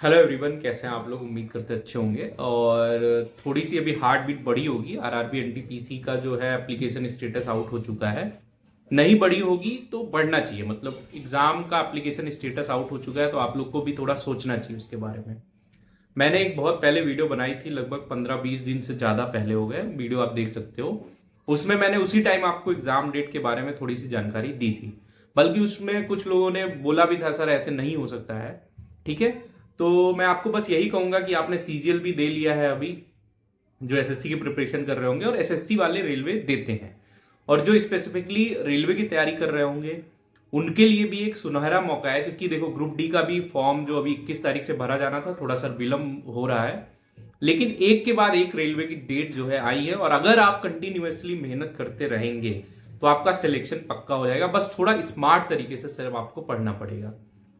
Hello everyone, कैसे हैं आप लोग। उम्मीद करते अच्छे होंगे। और थोड़ी सी अभी हार्ट बीट बढ़ी होगी। आरआरबी एनटीपीसी का जो है एप्लीकेशन स्टेटस आउट हो चुका है। नहीं बढ़ी होगी तो बढ़ना चाहिए, मतलब एग्जाम का एप्लीकेशन स्टेटस आउट हो चुका है तो आप लोग को भी थोड़ा सोचना चाहिए उसके बारे में। मैंने एक बहुत पहले वीडियो बनाई थी, लगभग 15-20 दिन से ज़्यादा पहले हो गए, वीडियो आप देख सकते हो। उसमें मैंने उसी टाइम आपको एग्जाम डेट के बारे में थोड़ी सी जानकारी दी थी। बल्कि उसमें कुछ लोगों ने बोला भी था, सर ऐसे नहीं हो सकता है। ठीक है। तो मैं आपको बस यही कहूंगा कि आपने सीजीएल भी दे लिया है अभी, जो एसएससी की प्रिपरेशन कर रहे होंगे, और एसएससी वाले रेलवे देते हैं। और जो स्पेसिफिकली रेलवे की तैयारी कर रहे होंगे उनके लिए भी एक सुनहरा मौका है, क्योंकि देखो ग्रुप डी का भी फॉर्म जो अभी 21 तारीख से भरा जाना था, थोड़ा सा विलंब हो रहा है। लेकिन एक के बाद एक रेलवे की डेट जो है आई है, और अगर आप कंटिन्यूअसली मेहनत करते रहेंगे तो आपका सिलेक्शन पक्का हो जाएगा। बस थोड़ा स्मार्ट तरीके से सिर्फ आपको पढ़ना पड़ेगा।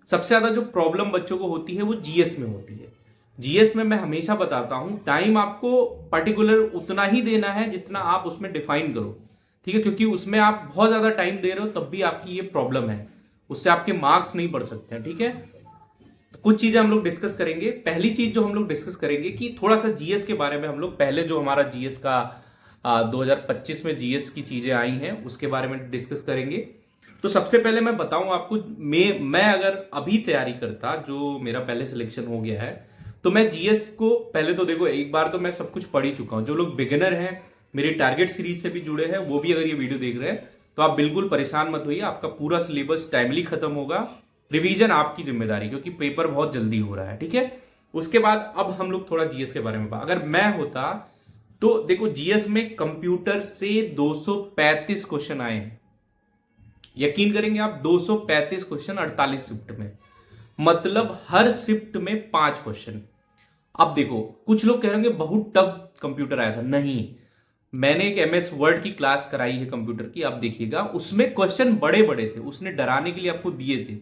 सबसे ज्यादा जो प्रॉब्लम बच्चों को होती है वो जीएस में होती है। जीएस में मैं हमेशा बताता हूं, टाइम आपको पर्टिकुलर उतना ही देना है जितना आप उसमें डिफाइन करो। ठीक है, क्योंकि उसमें आप बहुत ज्यादा टाइम दे रहे हो तब भी आपकी ये प्रॉब्लम है, उससे आपके मार्क्स नहीं बढ़ सकते हैं। ठीक है। तो कुछ चीजें हम लोग डिस्कस करेंगे। पहली चीज जो हम लोग डिस्कस करेंगे कि थोड़ा सा जीएस के बारे में हम लोग, पहले जो हमारा जीएस का 2025 में जीएस की चीजें आई हैं उसके बारे में डिस्कस करेंगे। तो सबसे पहले मैं बताऊं आपको, मैं अगर अभी तैयारी करता, जो मेरा पहले सिलेक्शन हो गया है, तो मैं जीएस को पहले तो देखो, एक बार तो मैं सब कुछ पढ़ ही चुका हूं। जो लोग बिगिनर हैं, मेरी टारगेट सीरीज से भी जुड़े हैं, वो भी अगर ये वीडियो देख रहे हैं तो आप बिल्कुल परेशान मत होइए, आपका पूरा सिलेबस टाइमली खत्म होगा। रिवीजन आपकी जिम्मेदारी, क्योंकि पेपर बहुत जल्दी हो रहा है। ठीक है। उसके बाद अब हम लोग थोड़ा जीएस के बारे में अगर मैं होता तो देखो, जीएस में कंप्यूटर से 235 क्वेश्चन आए हैं। यकीन करेंगे आप, 235 क्वेश्चन 48 शिफ्ट में, मतलब हर शिफ्ट में 5 क्वेश्चन। अब देखो, कुछ लोग कह रहे होंगे बहुत टफ कंप्यूटर आया था। नहीं, मैंने एक एमएस वर्ड की क्लास कराई है कंप्यूटर की, आप देखिएगा उसमें क्वेश्चन बड़े बड़े थे, उसने डराने के लिए आपको दिए थे।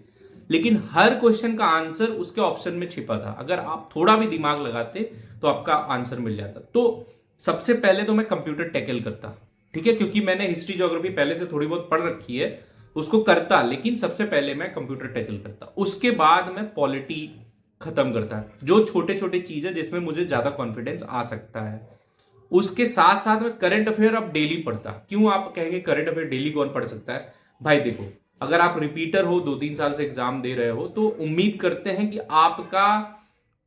लेकिन हर क्वेश्चन का आंसर उसके ऑप्शन में छिपा था, अगर आप थोड़ा भी दिमाग लगाते तो आपका आंसर मिल जाता। तो सबसे पहले तो मैं कंप्यूटर टैकल करता। ठीक है, क्योंकि मैंने हिस्ट्री ज्योग्राफी पहले से थोड़ी बहुत पढ़ रखी है, उसको करता, लेकिन सबसे पहले मैं कंप्यूटर टैकल करता। उसके बाद मैं पॉलिटी खत्म करता, जो छोटे छोटे चीज है जिसमें मुझे ज्यादा कॉन्फिडेंस आ सकता है। उसके साथ साथ में करंट अफेयर अब डेली पढ़ता। क्यों आप कहेंगे करंट अफेयर डेली कौन पढ़ सकता है? भाई देखो, अगर आप रिपीटर हो, 2-3 साल से एग्जाम दे रहे हो, तो उम्मीद करते हैं कि आपका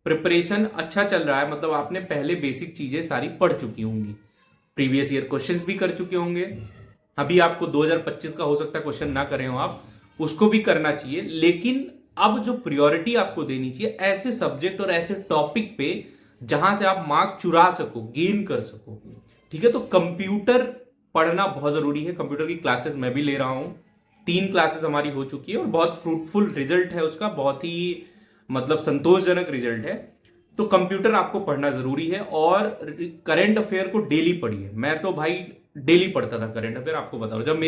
प्रिपरेशन अच्छा चल रहा है, मतलब आपने पहले बेसिक चीजें सारी पढ़ चुकी होंगी, प्रीवियस ईयर क्वेश्चंस भी कर चुके होंगे। अभी आपको 2025 का हो सकता है क्वेश्चन ना करे हो आप, उसको भी करना चाहिए। लेकिन अब जो प्रायोरिटी आपको देनी चाहिए ऐसे सब्जेक्ट और ऐसे टॉपिक पे जहां से आप मार्क चुरा सको, गेन कर सको। ठीक है। तो कंप्यूटर पढ़ना बहुत जरूरी है। कंप्यूटर की क्लासेस मैं भी ले रहा हूं, 3 क्लासेस हमारी हो चुकी है और बहुत फ्रूटफुल रिजल्ट है उसका, बहुत ही मतलब संतोषजनक रिजल्ट है। तो कंप्यूटर आपको पढ़ना जरूरी है, और करंट अफेयर को डेली पढ़िए। मैं तो भाई डेली पढ़ता था करंट अफेयर, आपको बता रहा हूं। जब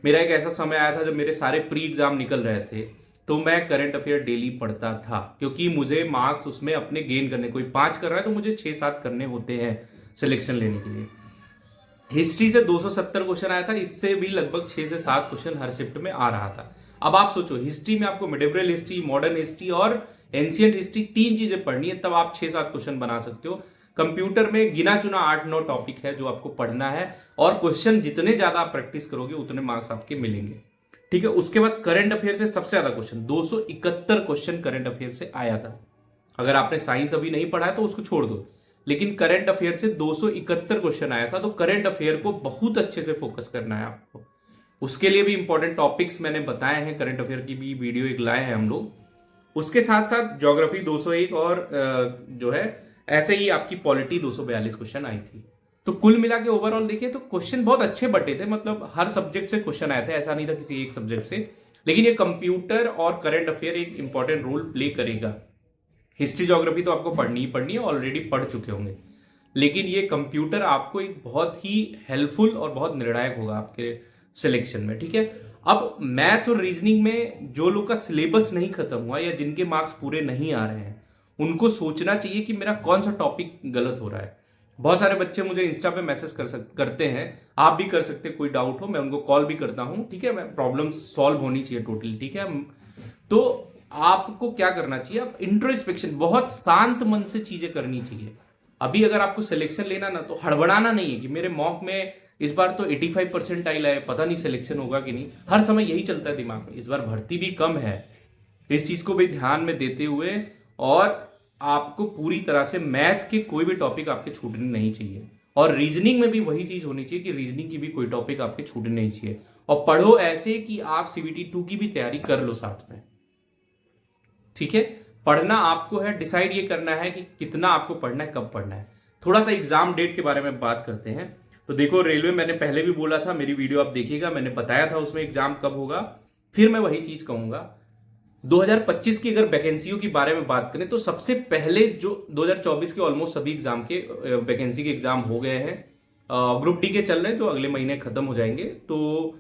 मेरा एक ऐसा समय आया था जब मेरे सारे प्री एग्जाम निकल रहे थे, तो मैं करंट अफेयर डेली पढ़ता था, क्योंकि मुझे मार्क्स उसमें अपने गेन करने, कोई 5 कर रहा है तो मुझे 6-7 करने होते हैं सिलेक्शन लेने के लिए। हिस्ट्री से 270 क्वेश्चन आया था, इससे भी लगभग 6 से 7 क्वेश्चन हर शिफ्ट में आ रहा था। अब आप सोचो, हिस्ट्री में आपको मिडिवल हिस्ट्री, मॉडर्न हिस्ट्री और एंशियंट हिस्ट्री 3 चीजें पढ़नी है, तब आप 6-7 क्वेश्चन बना सकते हो। कंप्यूटर में गिना चुना 8-9 टॉपिक है जो आपको पढ़ना है, और क्वेश्चन जितने ज्यादा आप प्रैक्टिस करोगे उतने मार्क्स आपके मिलेंगे। ठीक है। उसके बाद करंट अफेयर से सबसे ज्यादा क्वेश्चन, 271 क्वेश्चन करंट अफेयर से आया था। अगर आपने साइंस अभी नहीं पढ़ा है तो उसको छोड़ दो, लेकिन करंट अफेयर से 271 क्वेश्चन आया था। तो करंट अफेयर को बहुत अच्छे से फोकस करना है आपको। उसके लिए भी इंपॉर्टेंट टॉपिक्स मैंने बताए हैं, करंट अफेयर की भी वीडियो एक लाए हैं हम लोग। उसके साथ साथ ज्योग्राफी 201, और जो है ऐसे ही आपकी पॉलिटी 242 क्वेश्चन आई थी। तो कुल मिला के ओवरऑल देखिए तो क्वेश्चन बहुत अच्छे बटे थे, मतलब हर सब्जेक्ट से क्वेश्चन आए थे, ऐसा नहीं था किसी एक सब्जेक्ट से। लेकिन ये कंप्यूटर और करंट अफेयर एक इंपॉर्टेंट रोल प्ले करेगा। हिस्ट्री ज्योग्राफी तो आपको पढ़नी ही पढ़नी है, ऑलरेडी पढ़ चुके होंगे, लेकिन ये कंप्यूटर आपको एक बहुत ही हेल्पफुल और बहुत निर्णायक होगा आपके सिलेक्शन में। ठीक है। अब मैथ और रीजनिंग में जो लोग का सिलेबस नहीं खत्म हुआ या जिनके मार्क्स पूरे नहीं आ रहे हैं, उनको सोचना चाहिए कि मेरा कौन सा टॉपिक गलत हो रहा है। बहुत सारे बच्चे मुझे इंस्टा पे मैसेज करते हैं, आप भी कर सकते, कोई डाउट हो मैं उनको कॉल भी करता हूं। ठीक है, मैं प्रॉब्लम सॉल्व होनी चाहिए टोटली। ठीक है। तो आपको क्या करना चाहिए, आप इंट्रोस्पेक्शन, बहुत शांत मन से चीजें करनी चाहिए। अभी अगर आपको सिलेक्शन लेना ना, तो हड़बड़ाना नहीं है कि मेरे मॉक में इस बार तो 85% आए, पता नहीं सिलेक्शन होगा कि नहीं। हर समय यही चलता है दिमाग में, इस बार भर्ती भी कम है, इस चीज को भी ध्यान में देते हुए, और आपको पूरी तरह से मैथ के कोई भी टॉपिक आपके छूटने नहीं चाहिए। और रीजनिंग में भी वही चीज होनी चाहिए कि रीजनिंग की भी कोई टॉपिक आपके छूटने नहीं चाहिए। और पढ़ो ऐसे कि आप CBT 2 की भी तैयारी कर लो साथ में, ठीक है। पढ़ना आपको है, डिसाइड ये करना है कि कितना आपको पढ़ना है, कब पढ़ना है। थोड़ा सा एग्जाम डेट के बारे में बात करते हैं। तो देखो, रेलवे मैंने पहले भी बोला था, मेरी वीडियो आप देखिएगा, मैंने बताया था उसमें एग्जाम कब होगा। फिर मैं वही चीज कहूंगा, 2025 की अगर वैकेंसियों के बारे में बात करें तो सबसे पहले जो 2024 के ऑलमोस्ट सभी एग्जाम के वैकेंसी के एग्जाम हो गए हैं, ग्रुप डी के चल रहे हैं जो अगले महीने खत्म हो जाएंगे। तो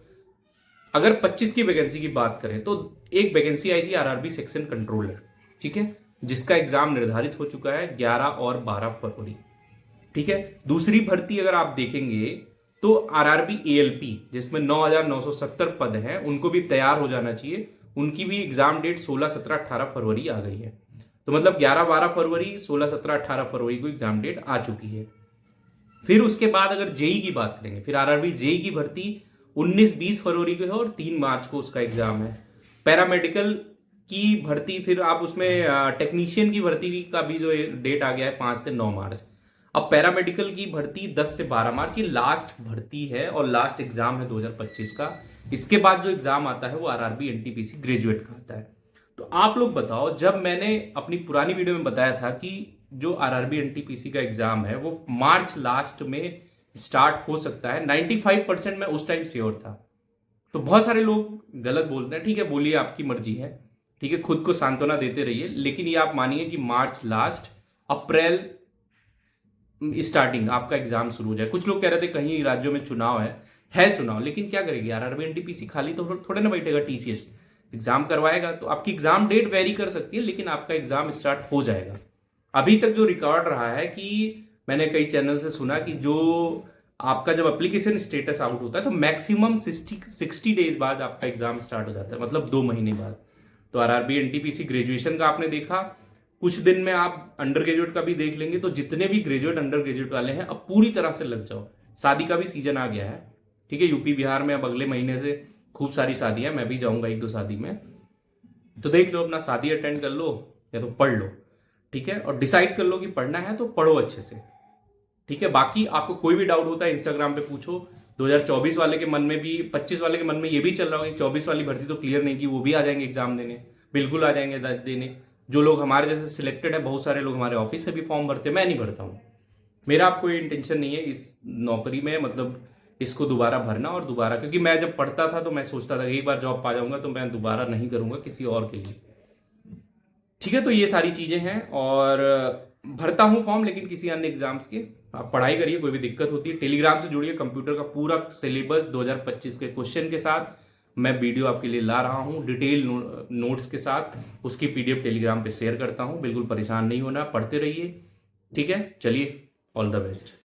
अगर 25 की वैकेंसी की बात करें तो एक वैकेंसी आई थी RRB सेक्शन कंट्रोलर, ठीक है, जिसका एग्जाम निर्धारित हो चुका है 11 और 12 फरवरी, ठीक है। दूसरी भर्ती अगर आप देखेंगे तो RRB ALP, जिसमें 9,970 पद हैं, उनको भी तैयार हो जाना चाहिए। उनकी भी एग्जाम डेट 16, 17, 18 फरवरी आ गई है। तो मतलब 11, 12 फरवरी, 16, 17, 18 फरवरी को एग्जाम डेट आ चुकी है। फिर उसके बाद अगर जेई की बात करेंगे, फिर RRB जेई की भर्ती 19, 20 फरवरी को है और 3 मार्च को उसका एग्जाम है। पैरामेडिकल की भर्ती, फिर आप उसमें टेक्नीशियन की भर्ती का भी जो डेट आ गया है 5 से 9 मार्च। अब पैरामेडिकल की भर्ती 10 से 12 मार्च, ये लास्ट भर्ती है और लास्ट एग्जाम है 2025 का। इसके बाद जो एग्जाम आता है वो RRB NTPC ग्रेजुएट का आता है। तो आप लोग बताओ, जब मैंने अपनी पुरानी वीडियो में बताया था कि जो RRB NTPC का एग्जाम है वो मार्च लास्ट में स्टार्ट हो सकता है, 95% मैं उस टाइम श्योर था। तो बहुत सारे लोग गलत बोलते हैं, ठीक है, बोलिए, आपकी मर्जी है, ठीक है, खुद को सांत्वना देते रहिए, लेकिन ये आप मानिए कि मार्च लास्ट, अप्रैल स्टार्टिंग आपका एग्जाम शुरू हो जाए। कुछ लोग कह रहे थे कहीं राज्यों में चुनाव है चुनाव, लेकिन क्या करेगी RRB NTPC, खाली तो थोड़े ना बैठेगा, TCS एग्जाम करवाएगा। तो आपकी एग्जाम डेट वेरी कर सकती है, लेकिन आपका एग्जाम स्टार्ट हो जाएगा। अभी तक जो रिकॉर्ड रहा है कि मैंने कई चैनल से सुना कि जो आपका जब एप्लीकेशन स्टेटस आउट होता है तो मैक्सिमम 60 डेज बाद आपका एग्जाम स्टार्ट हो जाता है, मतलब 2 महीने बाद। तो RRB NTPC ग्रेजुएशन का आपने देखा, कुछ दिन में आप अंडर ग्रेजुएट का भी देख लेंगे। तो जितने भी ग्रेजुएट अंडर ग्रेजुएट वाले हैं, अब पूरी तरह से लग जाओ। शादी का भी सीजन आ गया है, ठीक है, यूपी बिहार में अब अगले महीने से खूब सारी शादियां, मैं भी जाऊंगा 1-2 शादी में। तो देख लो, अपना शादी अटेंड कर लो या तो पढ़ लो, ठीक है, और डिसाइड कर लो कि पढ़ना है तो पढ़ो अच्छे से, ठीक है। बाकी आपको कोई भी डाउट होता है इंस्टाग्राम पे पूछो। 2024 वाले के मन में भी, 25 वाले के मन में ये भी चल रहा होगा कि 24 वाली भर्ती तो क्लियर नहीं की, वो भी आ जाएंगे एग्जाम देने, बिल्कुल आ जाएंगे देने। जो लोग हमारे जैसे सिलेक्टेड है, बहुत सारे लोग हमारे ऑफिस से भी फॉर्म भरते हैं, मैं नहीं भरता हूँ। मेरा आप कोई इंटेंशन नहीं है इस नौकरी में, मतलब इसको दोबारा भरना और दोबारा, क्योंकि मैं जब पढ़ता था तो मैं सोचता था एक बार जॉब पा जाऊंगा तो मैं दोबारा नहीं करूंगा किसी और के लिए, ठीक है। तो ये सारी चीजें हैं, और भरता हूं फॉर्म लेकिन किसी अन्य एग्जाम्स के। आप पढ़ाई करिए, कोई भी दिक्कत होती है टेलीग्राम से जुड़िए, कंप्यूटर का पूरा सिलेबस 2025 के क्वेश्चन के साथ मैं वीडियो आपके लिए ला रहा हूं, डिटेल नोट्स के साथ। उसकी PDF टेलीग्राम पे शेयर करता हूं, बिल्कुल परेशान नहीं होना, पढ़ते रहिए, ठीक है। चलिए, ऑल द बेस्ट।